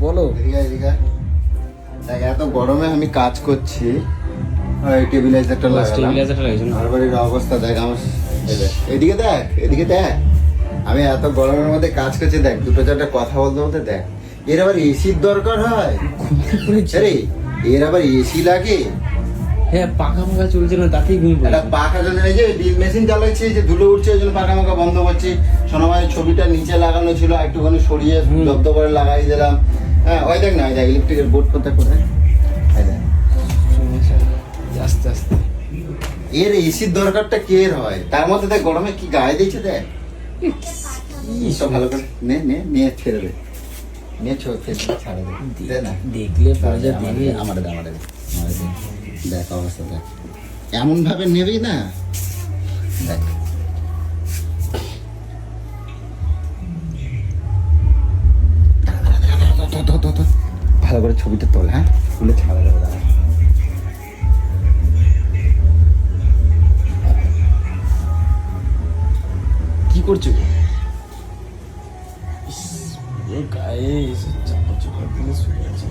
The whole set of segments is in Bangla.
বলো। দেখ এত গরমে আমি কাজ করছি, টেবিলাইজারটা লাগালাম, ঘর বাড়ির অবস্থা দেখ আমার। এদিকে দেখ, এদিকে দেখ, আমি এত গরমের মধ্যে কাজ করছি, দেখ দুটো চারটা কথা বলতে বলতে দেখ। এর আবার এসির দরকার হয়, আরে এর আবার এসি লাগে। হ্যাঁ পাখা ফাঁকা চলছে না, তাতেই ঘুম একটা পড়ে। পাখা জন্য এই যে ড্রিল মেশিন চালাচ্ছি, যে ধুলো উঠছে ওই জন্য পাখা মাখা বন্ধ করছি। সোনামায়ের ছবিটা নিচে লাগানো ছিল, একটুখানি সরিয়ে জব্দ করে লাগাই দিলাম। হ্যাঁ ওই দেখ না, ওই দেখ ইলেকট্রিকের বোর্ড কোথায় কোথায়, এই দেখ। আস্তে আস্তে এর এসির দরকারটা কে এর হয়, তার মধ্যে দেখ গরমে কি গায়ে দিয়েছে দেখ। সব ভালো করে নে নে নিয়ে ছেড়ে দে, নিয়ে ছাড়ে দে না, দেখলে পরে যা দেবে। আমার দে, আমার দে, আমার দে। দেখ অবস্থা দেখ, এমন ভাবে নেবি না, দেখ ভালো করে ছবিটা তোল। হ্যাঁ তুলে ছাড়া দেবো, দাঁড়া। কি করছো? ইস, পুরো গায়ে এসে চাপা চোপা দিলে শুয়ে আছে।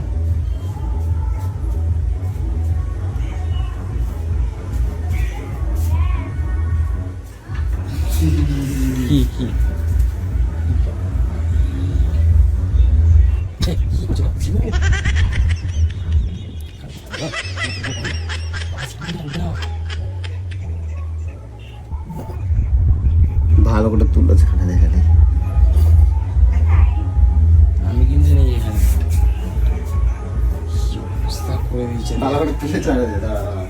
কি কি ভালো করে তুলে ছাড়া দেখা দেখ। আমি কিন্তু নেই এখানে। কি অবস্থা করে দিয়েছে। ভালো করে তুলে ছাড়া দে, দাঁড়া দাঁড়া।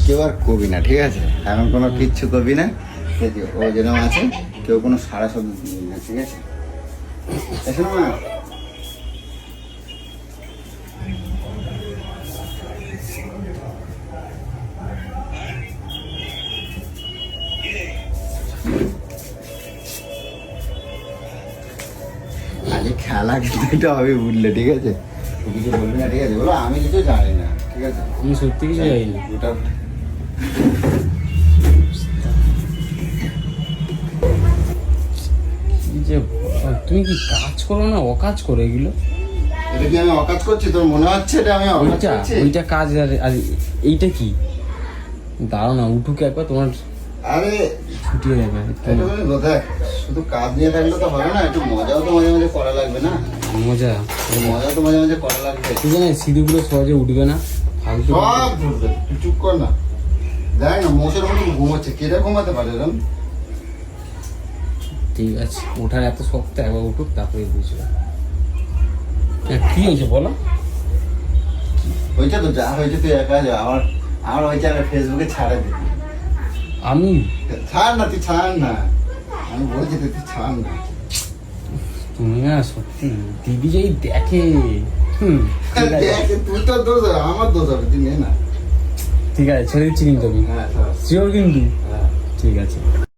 কেউ আর কবি না, ঠিক আছে? এখন কোনো কিচ্ছু কবি না, এই যে ও যেরকম আছে, কেউ কোনো সারা শব্দ দিবি না, ঠিক আছে? এসো না মা। আগে খেলা কিন্তু এটা হবে বুঝলে, ঠিক আছে? তুই কিছু বলবি না, ঠিক আছে? বলো আমি কিছু জানি না, ঠিক আছে? আমি সত্যি কিছু জানি না। ওটা কি যে তুমি কি কাজ করো না অকাজ করো এগুলো? এটা কি আমি অকাজ করছি? তোর মনে হচ্ছে এটা আমি অকাজ ওইটা করছি? ওইটা কাজ আর এইটা কি? দাঁড়াও না, উঠুক একবার, তোমার আরে ছুটি হয়ে যাবে। এটা মানে দেখ, শুধু কাজ নিয়ে থাকলে তো হবে না, একটু মজাও তো মাঝে মাঝে করা লাগবে না? মজা মজাও তো মাঝে মাঝে করা লাগবে। তুই জানিস সিঁড়িগুলো সহজে উঠবে না, ফালতু। সব ধরবে, তুই চুপ কর না। দেখ না মোষের মতো ঘুমাচ্ছে, কেটে ঘুমাতে পারে এরকম? ঠিক আছে, ওঠার এত শক্ত, একবার উঠুক তারপরে বুঝবে। হ্যাঁ, কি হয়েছে বলো? হয়েছে তো, যা হয়েছে তুই একা যা। আমার আমার হয়েছে, আমি ফেসবুকে ছাড়ে দিবি। আমি ছাড় না, তুই ছাড় না, আমি বলছি তুই ছাড় না। তুমি না সত্যি দিদি যেই দেখে। ঠিক আছে, দেখ, তুই তো দোষ হবে, আমার দোষ হবে, তুই নে না। ঠিক আছে, ছেড়ে দিচ্ছি কিন্তু আমি। হ্যাঁ ছাড়। শিওর কিন্তু। হ্যাঁ। ঠিক আছে।